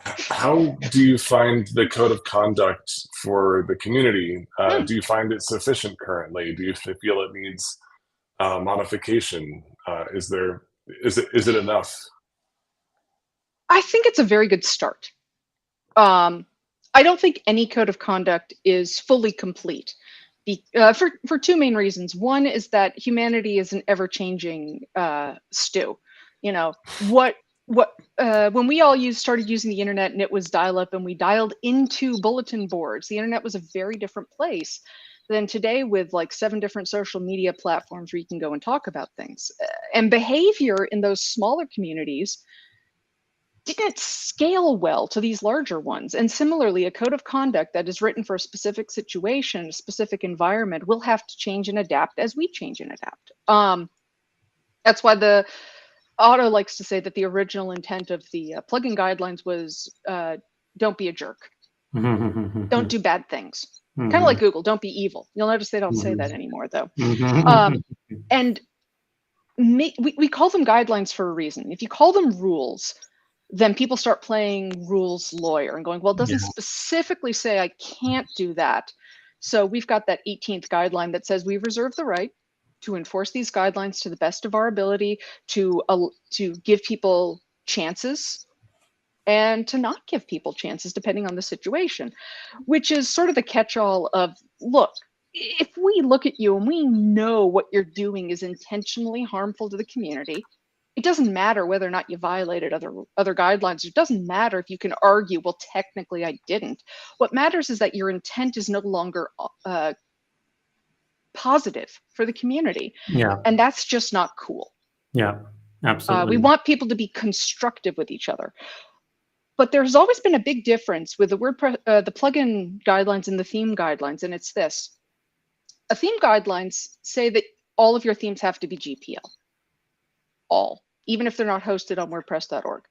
how do you find the code of conduct for the community? Do you find it sufficient currently? Do you feel it needs modification? Is it enough? I think it's a very good start. I don't think any code of conduct is fully complete for 2 main reasons. One is that humanity is an ever-changing stew. You know, when we all started using the internet and it was dial-up and we dialed into bulletin boards, the internet was a very different place than today, with like 7 different social media platforms where you can go and talk about things. And behavior in those smaller communities didn't scale well to these larger ones. And similarly, a code of conduct that is written for a specific situation, a specific environment, will have to change and adapt as we change and adapt. That's why the Otto likes to say that the original intent of the plugin guidelines was don't be a jerk. Don't do bad things. Kind of like Google, don't be evil. You'll notice they don't say that anymore, though. And we call them guidelines for a reason. If you call them rules, then people start playing rules lawyer and going, well, it doesn't specifically say I can't do that. So we've got that 18th guideline that says we reserve the right to enforce these guidelines to the best of our ability, to give people chances and to not give people chances depending on the situation, which is sort of the catch-all of, look, if we look at you and we know what you're doing is intentionally harmful to the community, it doesn't matter whether or not you violated other guidelines. It doesn't matter if you can argue, well, technically I didn't. What matters is that your intent is no longer positive for the community. And that's just not cool. Absolutely. We want people to be constructive with each other. But there's always been a big difference with the WordPress, the plugin guidelines and the theme guidelines, and it's this. A theme guidelines say that all of your themes have to be GPL. All, even if they're not hosted on WordPress.org.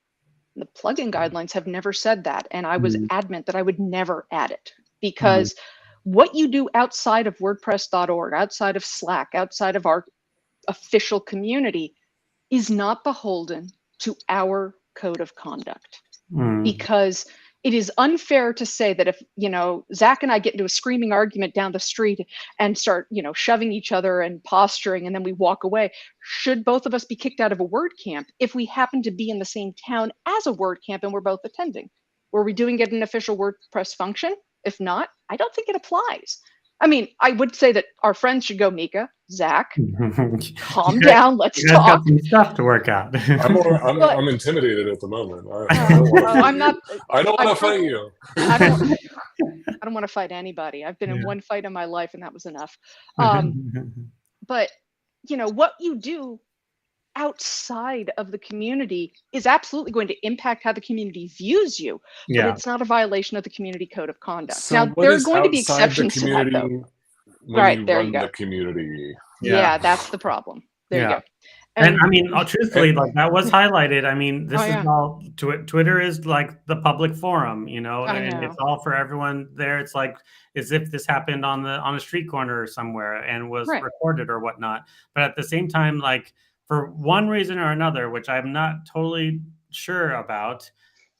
The plugin guidelines have never said that, and I was adamant that I would never add it, because what you do outside of WordPress.org, outside of Slack, outside of our official community, is not beholden to our code of conduct. Because it is unfair to say that if, Zach and I get into a screaming argument down the street and start, shoving each other and posturing, and then we walk away, should both of us be kicked out of a WordCamp if we happen to be in the same town as a WordCamp and we're both attending? Were we doing it an official WordPress function? If not, I don't think it applies. I mean, I would say that our friends should go, Mika, Zach, calm down, let's talk. Got some stuff to work out. I'm intimidated at the moment. I don't want to fight you. I don't want to fight anybody. I've been in one fight in my life, and that was enough. But what you do outside of the community is absolutely going to impact how the community views you, but it's not a violation of the community code of conduct. So now, there are going to be exceptions to that, though. Right, there you go. The community. Yeah, that's the problem. There you go. And I mean, truthfully, like that was highlighted. I mean, this is all Twitter is like the public forum, you know, and it's all for everyone there. It's like as if this happened on a street corner or somewhere and was recorded or whatnot. But at the same time, like for one reason or another, which I'm not totally sure about,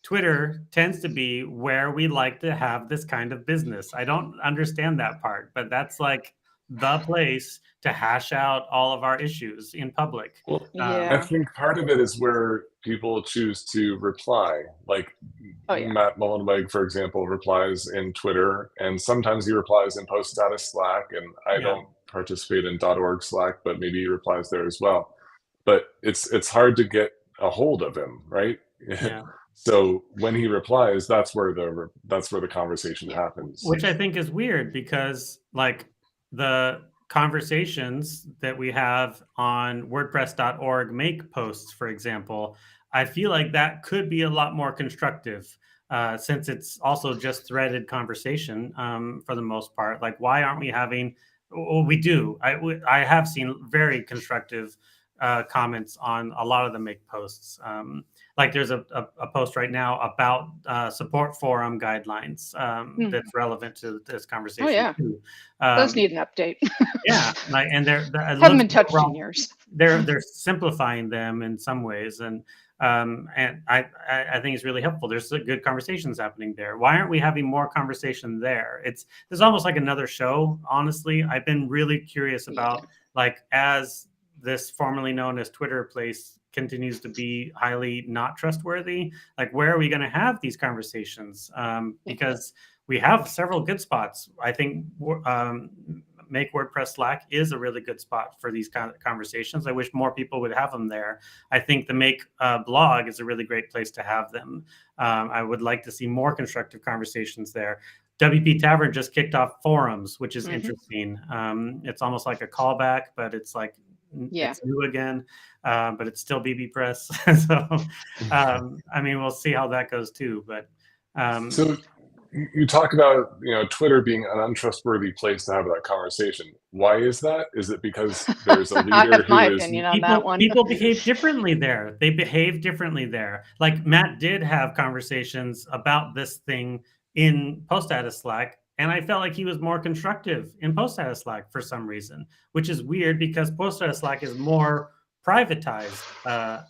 Twitter tends to be where we like to have this kind of business. I don't understand that part, but that's like the place to hash out all of our issues in public. Well, I think part of it is where people choose to reply. Like Matt Mullenweg, for example, replies in Twitter, and sometimes he replies in post status Slack, and I don't participate in .org Slack, but maybe he replies there as well. But it's hard to get a hold of him, right? Yeah. So when he replies, that's where the conversation happens. Which I think is weird because like the conversations that we have on WordPress.org make posts, for example, I feel like that could be a lot more constructive since it's also just threaded conversation for the most part. Like, why aren't we having? Well, we do. I have seen very constructive comments on a lot of the make posts. Like there's a post right now about support forum guidelines that's relevant to this conversation too. Those need an update. Like, and they're haven't been touched in years. They're simplifying them in some ways, and I think it's really helpful. There's good conversations happening there. Why aren't we having more conversation there? There's almost like another show. Honestly, I've been really curious about like as this formerly known as Twitter place continues to be highly not trustworthy. Like, where are we going to have these conversations? Because we have several good spots. I think Make WordPress Slack is a really good spot for these kind of conversations. I wish more people would have them there. I think the Make blog is a really great place to have them. I would like to see more constructive conversations there. WP Tavern just kicked off forums, which is interesting. It's almost like a callback, but it's like it's new again, but it's still BB Press. So, I mean, we'll see how that goes too. But so you talk about Twitter being an untrustworthy place to have that conversation. Why is that? Is it because there's a leader who is opinion on that one. People behave differently there. They behave differently there. Like Matt did have conversations about this thing in post status Slack. And I felt like he was more constructive in post status Slack for some reason, which is weird because post status Slack is more privatized.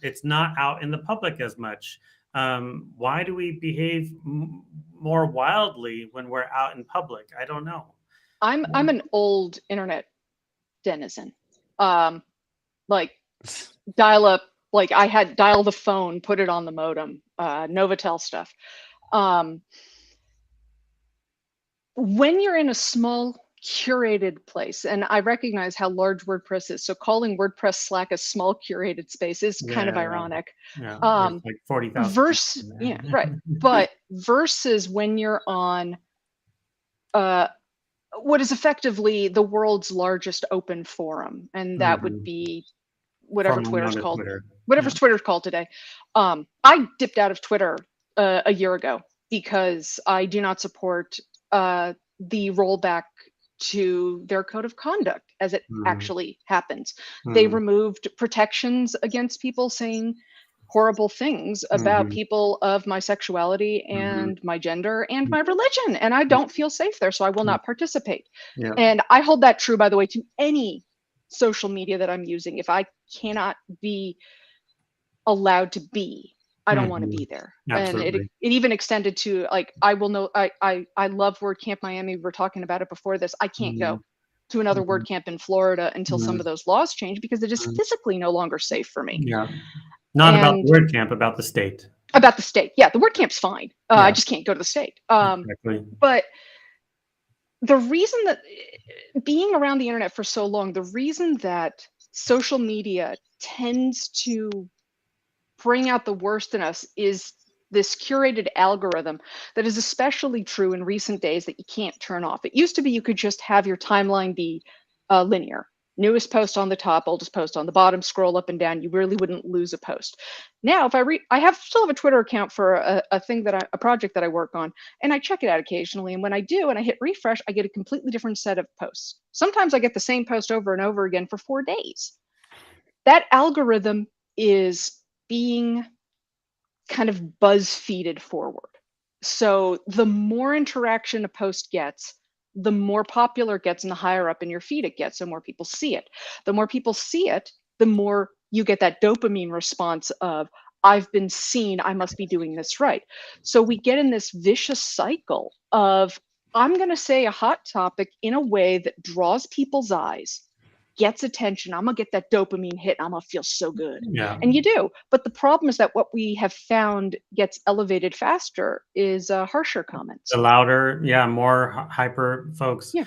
It's not out in the public as much. Why do we behave more wildly when we're out in public? I don't know. I'm an old internet denizen. Like dial up, like I had dial the phone, put it on the modem, Novotel stuff. When you're in a small curated place, and I recognize how large WordPress is, so calling WordPress Slack a small curated space is kind of ironic. Like 40,000. Right. But versus when you're on what is effectively the world's largest open forum, and that would be whatever Twitter's called. Whatever's Twitter's called today. I dipped out of Twitter a year ago because I do not support the rollback to their code of conduct as it actually happens. They removed protections against people saying horrible things about people of my sexuality and my gender and my religion, and I don't feel safe there, so I will not participate. And I hold that true, by the way, to any social media that I'm using. If I cannot be allowed to be, I don't want to be there. Absolutely. And it even extended to like, I love WordCamp Miami. We were talking about it before this. I can't go to another WordCamp in Florida until some of those laws change because it is physically no longer safe for me. Not about the WordCamp, about the state. About the state. Yeah, the WordCamp's fine. I just can't go to the state. But the reason that being around the internet for so long, the reason that social media tends to bring out the worst in us is this curated algorithm that is especially true in recent days that you can't turn off. It used to be you could just have your timeline be linear. Newest post on the top, oldest post on the bottom, scroll up and down. You really wouldn't lose a post. Now, if I still have a Twitter account for a project that I work on, and I check it out occasionally. And when I do, and I hit refresh, I get a completely different set of posts. Sometimes I get the same post over and over again for 4 days. that algorithm is being kind of buzz-feeded forward. So the more interaction a post gets, the more popular it gets and the higher up in your feed it gets, so more people see it. The more people see it, the more you get that dopamine response of, I've been seen, I must be doing this right. So we get in this vicious cycle of, I'm going to say a hot topic in a way that draws people's eyes, gets attention. I'm going to get that dopamine hit. I'm going to feel so good. Yeah. And you do. But the problem is that what we have found gets elevated faster is harsher comments. The louder, more hyper folks. Yeah.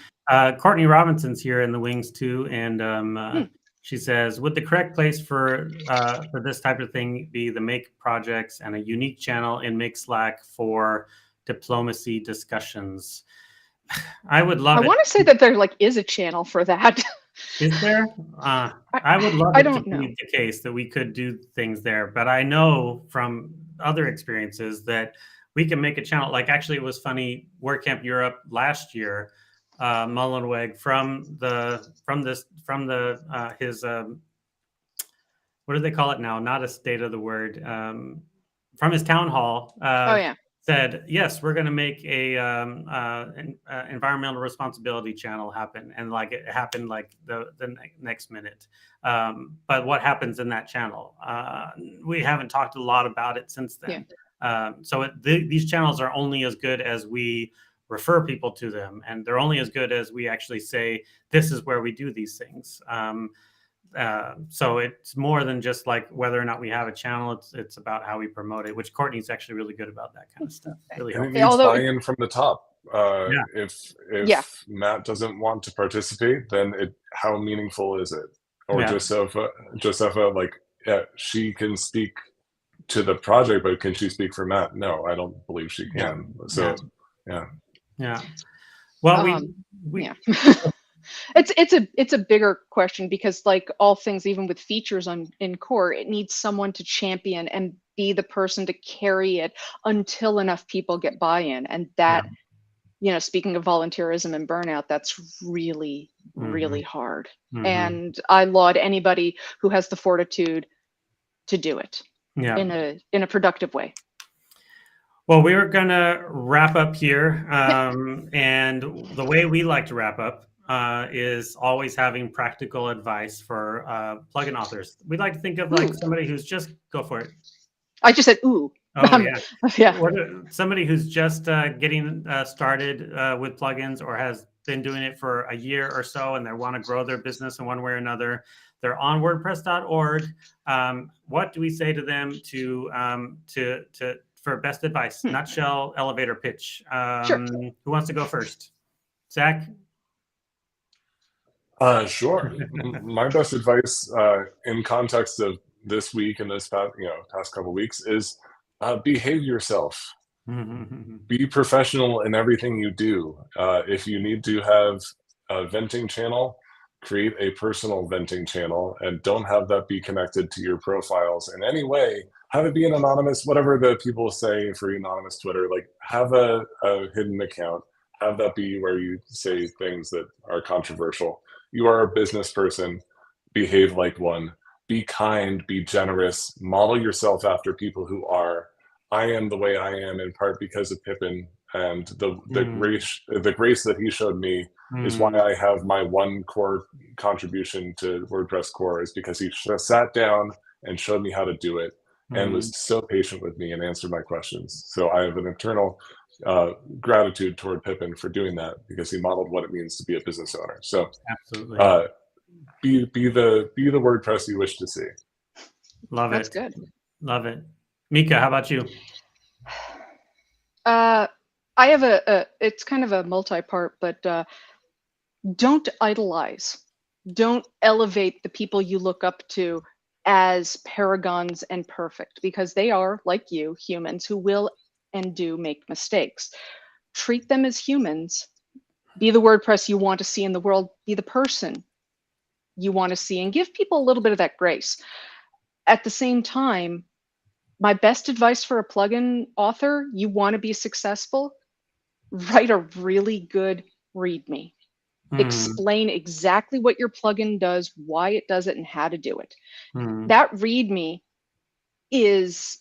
Courtney Robinson's here in the wings too. And she says, would the correct place for this type of thing be the Make projects and a unique channel in Make Slack for diplomacy discussions? I would love it. I want to say that there is a channel for that. Is there? I would love it to be the case that we could do things there, but I know from other experiences that we can make a channel. Like, actually, it was funny. WordCamp Europe last year, Mullenweg from his what do they call it now? Not a state of the word. From his town hall. Said, yes, we're going to make a environmental responsibility channel happen. And it happened the next minute. But what happens in that channel? We haven't talked a lot about it since then. So these channels are only as good as we refer people to them. And they're only as good as we actually say, this is where we do these things. So it's more than just whether or not we have a channel. It's about how we promote it, which Courtney's actually really good about that kind of stuff. Really and it needs buy-in from the top. If Matt doesn't want to participate, then how meaningful is it? Or Josefa, she can speak to the project, but can she speak for Matt? No, I don't believe she can. So Well, It's a bigger question, because all things, even with features in core, it needs someone to champion and be the person to carry it until enough people get buy-in. And that, speaking of volunteerism and burnout, that's really, really hard. And I laud anybody who has the fortitude to do it in a productive way. Well, we're gonna wrap up here. And the way we like to wrap up is always having practical advice for plugin authors. We'd like to think of somebody who's just, go for it. I just said, ooh. Oh, yeah. Somebody who's just getting started with plugins, or has been doing it for a year or so, and they want to grow their business in one way or another. They're on WordPress.org. What do we say to them for best advice? Nutshell, elevator pitch. Sure. Who wants to go first? Zach? Sure. My best advice in context of this week and this past couple of weeks is behave yourself. Be professional in everything you do. If you need to have a venting channel, create a personal venting channel, and don't have that be connected to your profiles in any way. Have it be an anonymous, whatever the people say for anonymous Twitter, have a hidden account. Have that be where you say things that are controversial. You are a business person, behave like one. Be kind, be generous, model yourself after people who are. I am the way I am in part because of Pippin, and the grace that he showed me is why I have my one core contribution to WordPress core, is because he sat down and showed me how to do it and was so patient with me and answered my questions. So I have an eternal gratitude toward Pippin for doing that, because he modeled what it means to be a business owner. So absolutely, be the WordPress you wish to see. Love it. That's good. Love it. Mika, how about you? I have it's kind of a multi-part, but don't idolize. Don't elevate the people you look up to as paragons and perfect, because they are, like you, humans who will and do make mistakes. Treat them as humans. Be the WordPress you want to see in the world. Be the person you want to see, and give people a little bit of that grace. At the same time, my best advice for a plugin author, you want to be successful, write a really good README. Explain exactly what your plugin does, why it does it, and how to do it. Mm-hmm. That README is,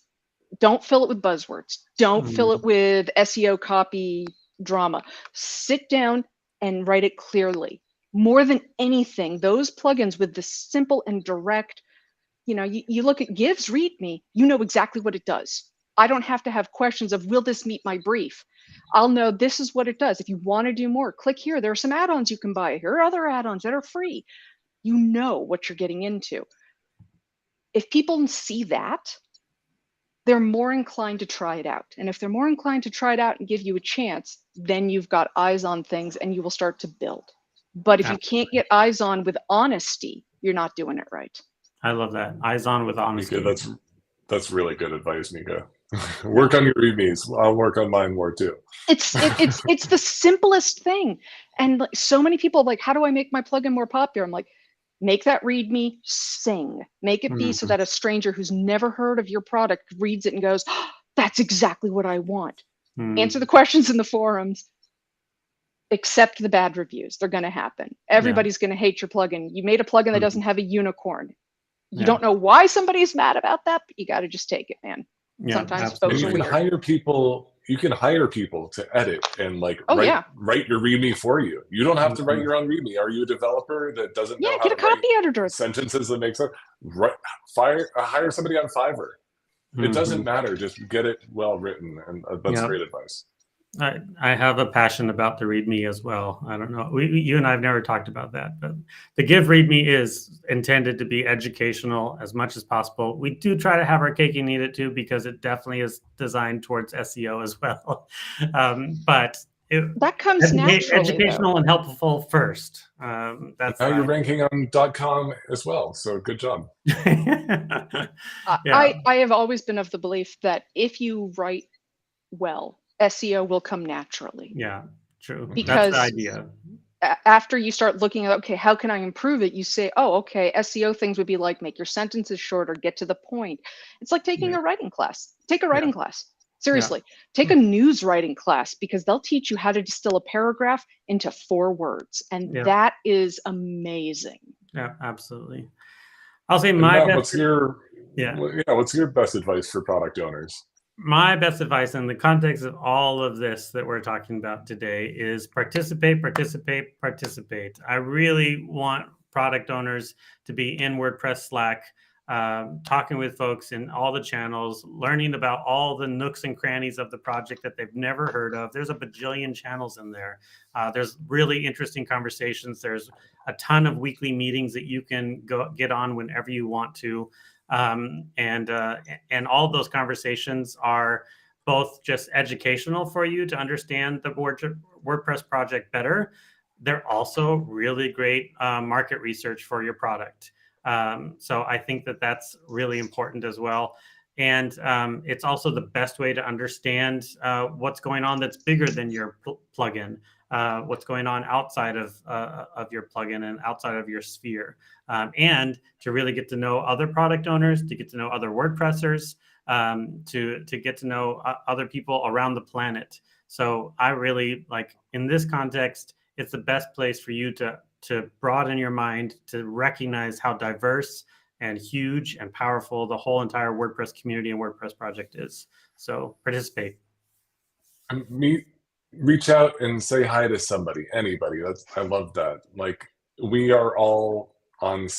don't fill it with buzzwords. Don't fill it with SEO copy drama. Sit down and write it clearly. More than anything, those plugins with the simple and direct, you look at Give's README, you know exactly what it does. I don't have to have questions of, will this meet my brief? I'll know this is what it does. If you want to do more, click here. There are some add-ons you can buy. Here are other add-ons that are free. You know what you're getting into. If people see that, they're more inclined to try it out. And if they're more inclined to try it out and give you a chance, then you've got eyes on things and you will start to build. But if you can't get eyes on with honesty, you're not doing it right. I love that. Eyes on with honesty. Mika, that's really good advice, Mika. Work on your READMEs. I'll work on mine more too. It's the simplest thing. And like, so many people like, how do I make my plugin more popular? I'm like, make that README sing. Make it be so that a stranger who's never heard of your product reads it and goes, oh, that's exactly what I want. Answer the questions in the forums. Accept the bad reviews. They're going to happen. Everybody's going to hate your plugin. You made a plugin that doesn't have a unicorn. You don't know why somebody's mad about that, but you got to just take it, man. Sometimes folks are weird. You can hire people to edit and like write your README for you. You don't have to write your own README. Are you a developer that doesn't know how get a to copy write editor sentences that make sense? Hire somebody on Fiverr. It doesn't matter. Just get it well written, and that's great advice. I have a passion about the README as well. I don't know. You and I have never talked about that, but the Give README is intended to be educational as much as possible. We do try to have our cake and eat it too, because it definitely is designed towards SEO as well. But that comes naturally. Educational and helpful first. That's now you're ranking on .com as well. So good job. I have always been of the belief that if you write well, SEO will come naturally. Yeah, true. Because that's the idea. After you start looking at, okay, how can I improve it? You say, oh, okay, SEO things would be like make your sentences shorter, get to the point. It's like taking a writing class. Take a writing class. Seriously, take a news writing class, because they'll teach you how to distill a paragraph into 4 words. And that is amazing. Yeah, absolutely. I'll say what's your best advice for product owners? My best advice in the context of all of this that we're talking about today is participate, participate, participate. I really want product owners to be in WordPress Slack, talking with folks in all the channels, learning about all the nooks and crannies of the project that they've never heard of. There's a bajillion channels in there. There's really interesting conversations. There's a ton of weekly meetings that you can get on whenever you want to. And all of those conversations are both just educational for you to understand the WordPress project better. They're also really great market research for your product. So I think that that's really important as well. And it's also the best way to understand what's going on that's bigger than your plugin. What's going on outside of your plugin and outside of your sphere, and to really get to know other product owners, to get to know other WordPressers, to get to know other people around the planet. So I really like, in this context, it's the best place for you to broaden your mind, to recognize how diverse and huge and powerful the whole entire WordPress community and WordPress project is. So participate. Reach out and say hi to somebody, anybody. I love that. Like, we are all on.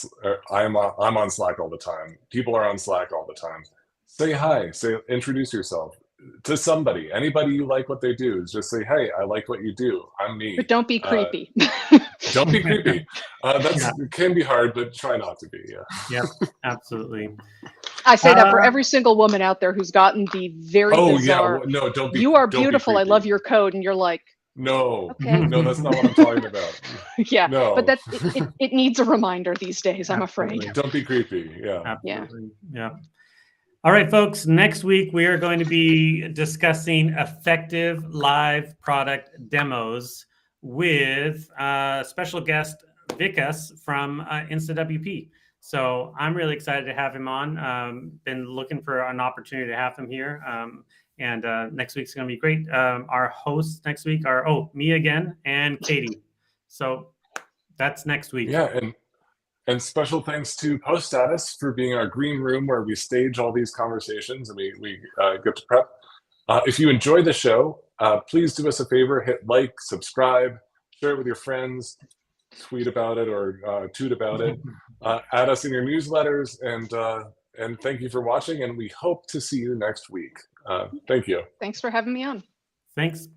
I'm on Slack all the time. People are on Slack all the time. Say hi. Introduce yourself to somebody. Anybody you like what they do, just say, hey, I like what you do. I'm me. But don't be creepy. Don't be creepy. It can be hard, but try not to be. Yeah, absolutely. I say that for every single woman out there who's gotten the very bizarre. No, don't be. You are beautiful. I love your code, and you're like, no, okay. No, that's not what I'm talking about. No. But it needs a reminder these days. I'm afraid. Don't be creepy. Yeah. Absolutely. Yeah. All right, folks. Next week we are going to be discussing effective live product demos with special guest Vikas from InstaWP. So I'm really excited to have him on. Been looking for an opportunity to have him here. And next week's going to be great. Our hosts next week are, me again and Katie. So That's next week. Yeah, and special thanks to Post Status for being our green room where we stage all these conversations and we get to prep. If you enjoy the show, please do us a favor, hit like, subscribe, share it with your friends, tweet about it or toot about it. Add us in your newsletters, and thank you for watching, and we hope to see you next week. Thank you. Thanks for having me on. Thanks.